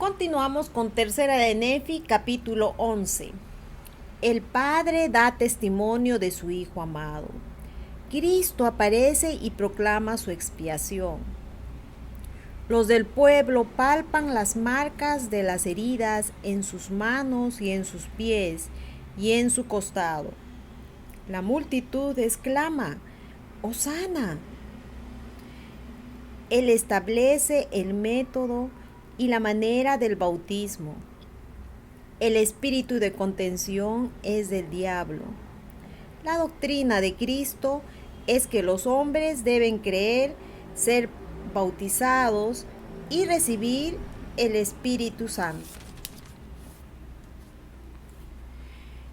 Continuamos con Tercera de Nefi, capítulo 11. El Padre da testimonio de su Hijo amado. Cristo aparece y proclama su expiación. Los del pueblo palpan las marcas de las heridas en sus manos y en sus pies y en su costado. La multitud exclama: ¡Hosana! Él establece el método y la manera del bautismo. El espíritu de contención es del diablo. La doctrina de Cristo es que los hombres deben creer, ser bautizados y recibir el Espíritu Santo.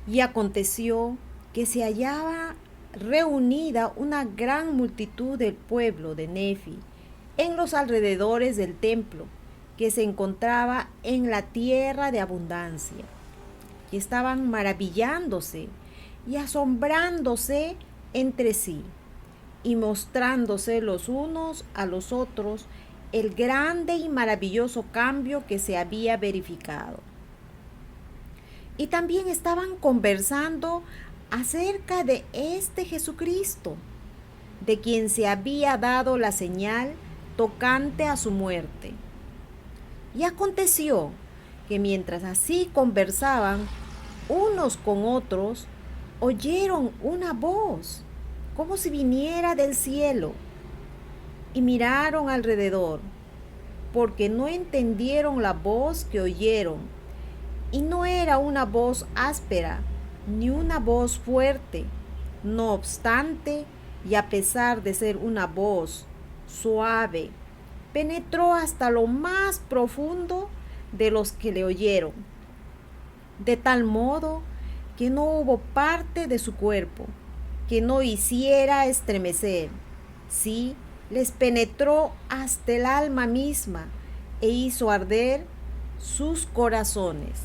Y aconteció que se hallaba reunida una gran multitud del pueblo de Nefi en los alrededores del templo, que se encontraba en la tierra de abundancia, y estaban maravillándose y asombrándose entre sí, y mostrándose los unos a los otros el grande y maravilloso cambio que se había verificado. Y también estaban conversando acerca de este Jesucristo, de quien se había dado la señal tocante a su muerte. Y aconteció que mientras así conversaban unos con otros, oyeron una voz, como si viniera del cielo, y miraron alrededor, porque no entendieron la voz que oyeron, y no era una voz áspera, ni una voz fuerte. No obstante, y a pesar de ser una voz suave, penetró hasta lo más profundo de los que le oyeron, de tal modo que no hubo parte de su cuerpo que no hiciera estremecer. Sí, les penetró hasta el alma misma e hizo arder sus corazones.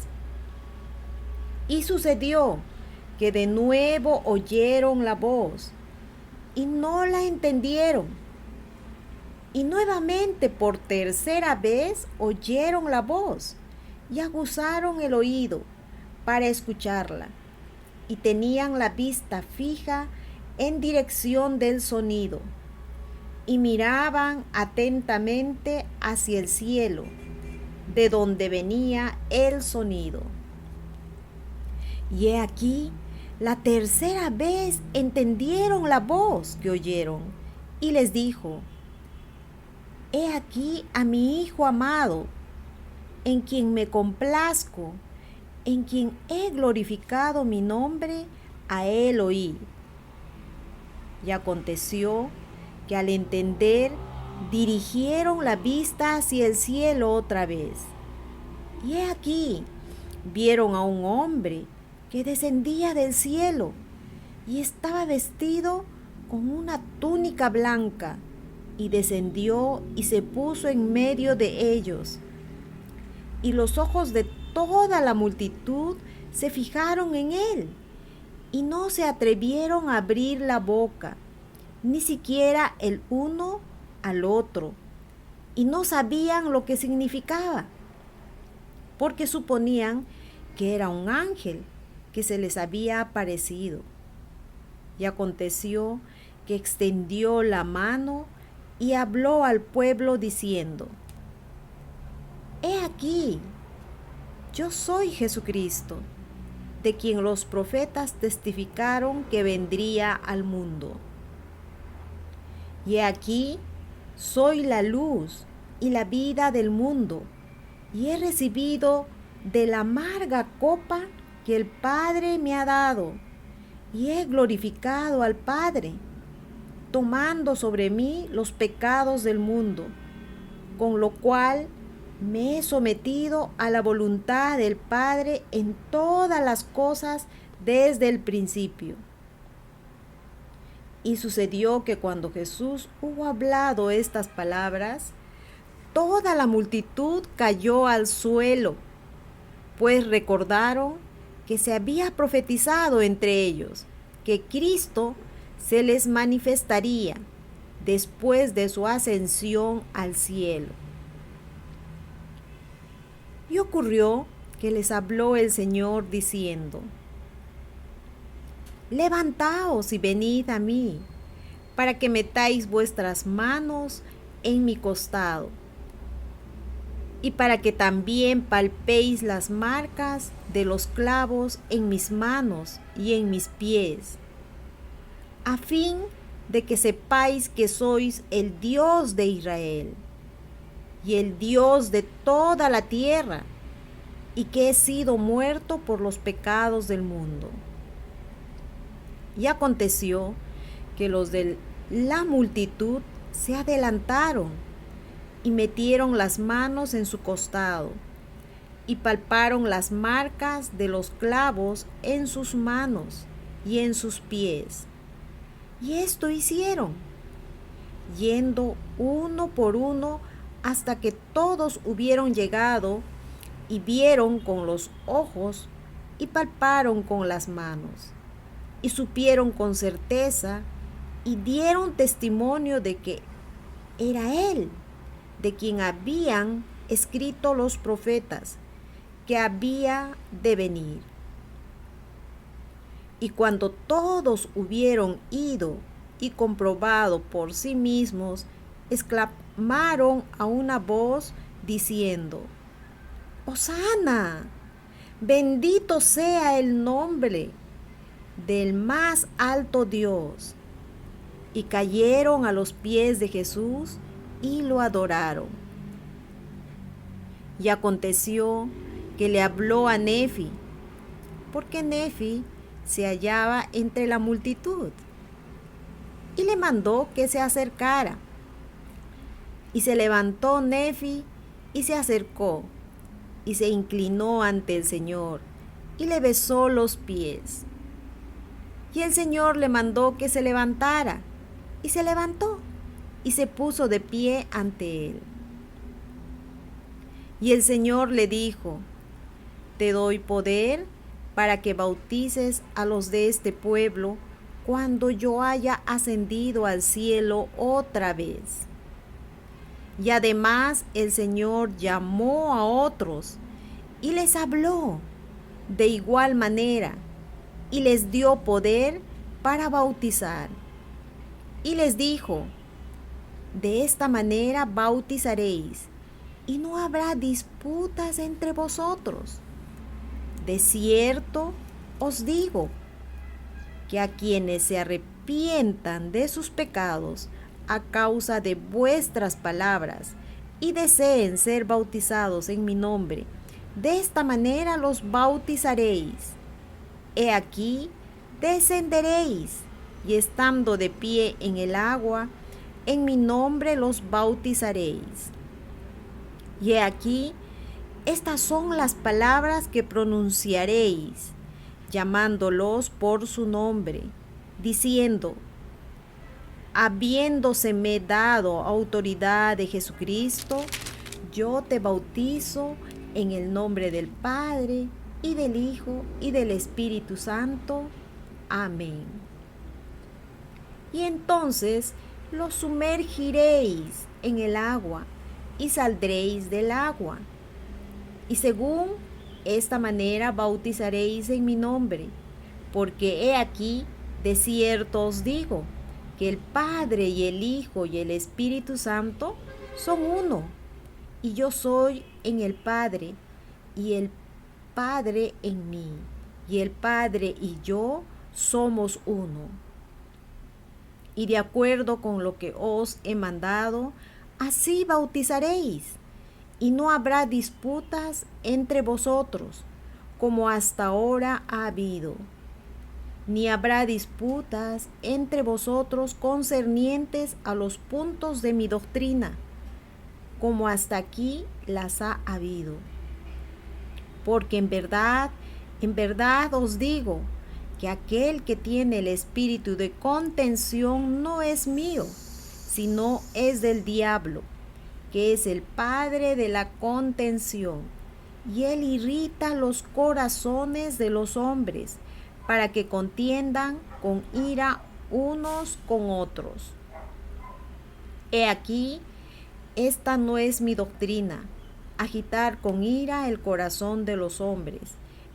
Y sucedió que de nuevo oyeron la voz y no la entendieron. Y nuevamente por tercera vez oyeron la voz y aguzaron el oído para escucharla, y tenían la vista fija en dirección del sonido, y miraban atentamente hacia el cielo, de donde venía el sonido. Y he aquí, la tercera vez entendieron la voz que oyeron, y les dijo: He aquí a mi Hijo amado, en quien me complazco, en quien he glorificado mi nombre, a él oí. Y aconteció que al entender, dirigieron la vista hacia el cielo otra vez. Y he aquí, vieron a un hombre que descendía del cielo, y estaba vestido con una túnica blanca, y descendió y se puso en medio de ellos. Y los ojos de toda la multitud se fijaron en él, y no se atrevieron a abrir la boca, ni siquiera el uno al otro, y no sabían lo que significaba, porque suponían que era un ángel que se les había aparecido. Y aconteció que extendió la mano y habló al pueblo diciendo: He aquí, yo soy Jesucristo, de quien los profetas testificaron que vendría al mundo. Y he aquí, soy la luz y la vida del mundo, y he recibido de la amarga copa que el Padre me ha dado, y he glorificado al Padre, tomando sobre mí los pecados del mundo, con lo cual me he sometido a la voluntad del Padre en todas las cosas desde el principio. Y sucedió que cuando Jesús hubo hablado estas palabras, toda la multitud cayó al suelo, pues recordaron que se había profetizado entre ellos que Cristo se les manifestaría después de su ascensión al cielo. Y ocurrió que les habló el Señor diciendo: Levantaos y venid a mí, para que metáis vuestras manos en mi costado, y para que también palpéis las marcas de los clavos en mis manos y en mis pies, a fin de que sepáis que sois el Dios de Israel, y el Dios de toda la tierra, y que he sido muerto por los pecados del mundo. Y aconteció que los de la multitud se adelantaron y metieron las manos en su costado y palparon las marcas de los clavos en sus manos y en sus pies. Y esto hicieron, yendo uno por uno hasta que todos hubieron llegado y vieron con los ojos y palparon con las manos y supieron con certeza y dieron testimonio de que era Él, de quien habían escrito los profetas, que había de venir. Y cuando todos hubieron ido y comprobado por sí mismos, exclamaron a una voz diciendo: Hosana, bendito sea el nombre del más alto Dios. Y cayeron a los pies de Jesús y lo adoraron. Y aconteció que le habló a Nefi, porque Nefi se hallaba entre la multitud, y le mandó que se acercara. Y se levantó Nefi y se acercó, y se inclinó ante el Señor, y le besó los pies. Y el Señor le mandó que se levantara, y se levantó, y se puso de pie ante él. Y el Señor le dijo: Te doy poder para que bautices a los de este pueblo cuando yo haya ascendido al cielo otra vez. Y además el Señor llamó a otros y les habló de igual manera y les dio poder para bautizar. Y les dijo: De esta manera bautizaréis, y no habrá disputas entre vosotros. De cierto os digo que a quienes se arrepientan de sus pecados a causa de vuestras palabras y deseen ser bautizados en mi nombre, de esta manera los bautizaréis. He aquí, descenderéis, y estando de pie en el agua, en mi nombre los bautizaréis. Y he aquí, estas son las palabras que pronunciaréis, llamándolos por su nombre, diciendo: Habiéndoseme dado autoridad de Jesucristo, yo te bautizo en el nombre del Padre, y del Hijo, y del Espíritu Santo. Amén. Y entonces los sumergiréis en el agua, y saldréis del agua. Y según esta manera bautizaréis en mi nombre, porque he aquí, de cierto os digo, que el Padre y el Hijo y el Espíritu Santo son uno, y yo soy en el Padre, y el Padre en mí, y el Padre y yo somos uno. Y de acuerdo con lo que os he mandado, así bautizaréis, y no habrá disputas entre vosotros, como hasta ahora ha habido, ni habrá disputas entre vosotros concernientes a los puntos de mi doctrina, como hasta aquí las ha habido. Porque en verdad os digo, que aquel que tiene el espíritu de contención no es mío, sino es del diablo, que es el padre de la contención, y él irrita los corazones de los hombres, para que contiendan con ira unos con otros. He aquí, esta no es mi doctrina, agitar con ira el corazón de los hombres,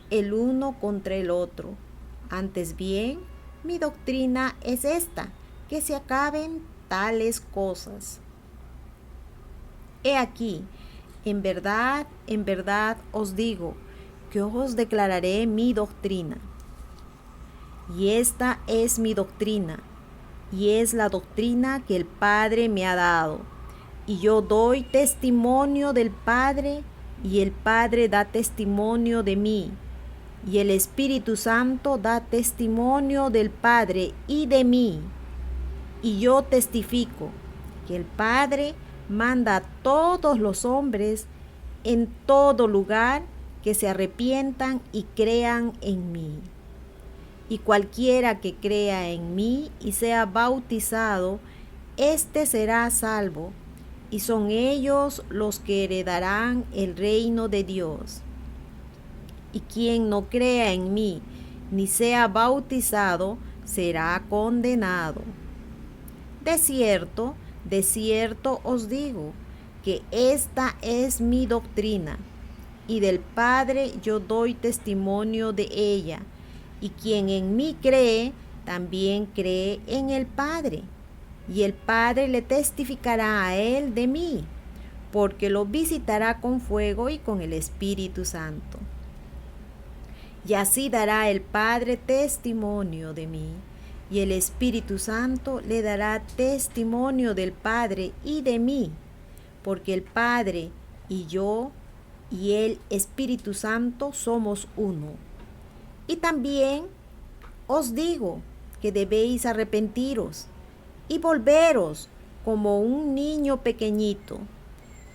el uno contra el otro. Antes bien, mi doctrina es esta, que se acaben tales cosas. He aquí, en verdad os digo, que os declararé mi doctrina. Y esta es mi doctrina, y es la doctrina que el Padre me ha dado. Y yo doy testimonio del Padre, y el Padre da testimonio de mí. Y el Espíritu Santo da testimonio del Padre y de mí. Y yo testifico que el Padre manda a todos los hombres en todo lugar que se arrepientan y crean en mí. Y cualquiera que crea en mí y sea bautizado, éste será salvo, y son ellos los que heredarán el reino de Dios. Y quien no crea en mí ni sea bautizado, será condenado. De cierto os digo, que esta es mi doctrina, y del Padre yo doy testimonio de ella, y quien en mí cree, también cree en el Padre, y el Padre le testificará a él de mí, porque lo visitará con fuego y con el Espíritu Santo. Y así dará el Padre testimonio de mí, y el Espíritu Santo le dará testimonio del Padre y de mí, porque el Padre y yo y el Espíritu Santo somos uno. Y también os digo que debéis arrepentiros y volveros como un niño pequeñito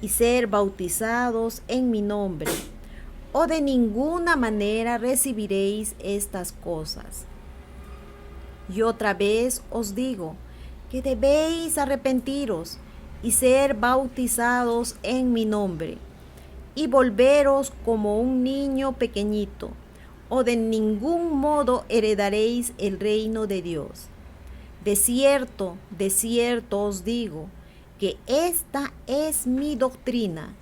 y ser bautizados en mi nombre, o de ninguna manera recibiréis estas cosas. Y otra vez os digo que debéis arrepentiros y ser bautizados en mi nombre, y volveros como un niño pequeñito, o de ningún modo heredaréis el reino de Dios. De cierto os digo, que esta es mi doctrina,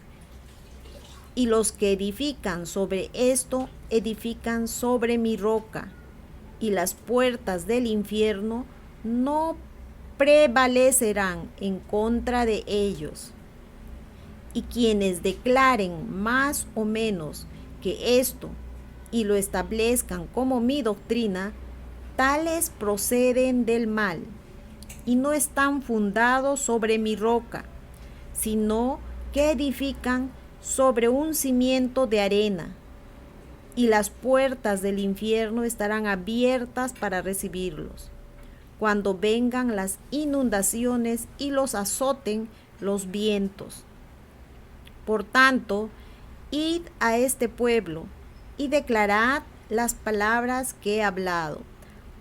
y los que edifican sobre esto, edifican sobre mi roca, y las puertas del infierno no prevalecerán en contra de ellos. Y quienes declaren más o menos que esto y lo establezcan como mi doctrina, tales proceden del mal y no están fundados sobre mi roca, sino que edifican sobre un cimiento de arena, y las puertas del infierno estarán abiertas para recibirlos, cuando vengan las inundaciones y los azoten los vientos. Por tanto, id a este pueblo y declarad las palabras que he hablado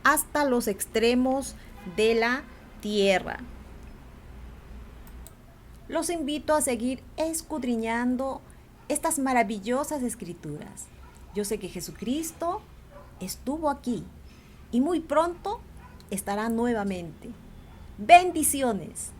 hasta los extremos de la tierra. Los invito a seguir escudriñando estas maravillosas escrituras. Yo sé que Jesucristo estuvo aquí y muy pronto estará nuevamente. Bendiciones.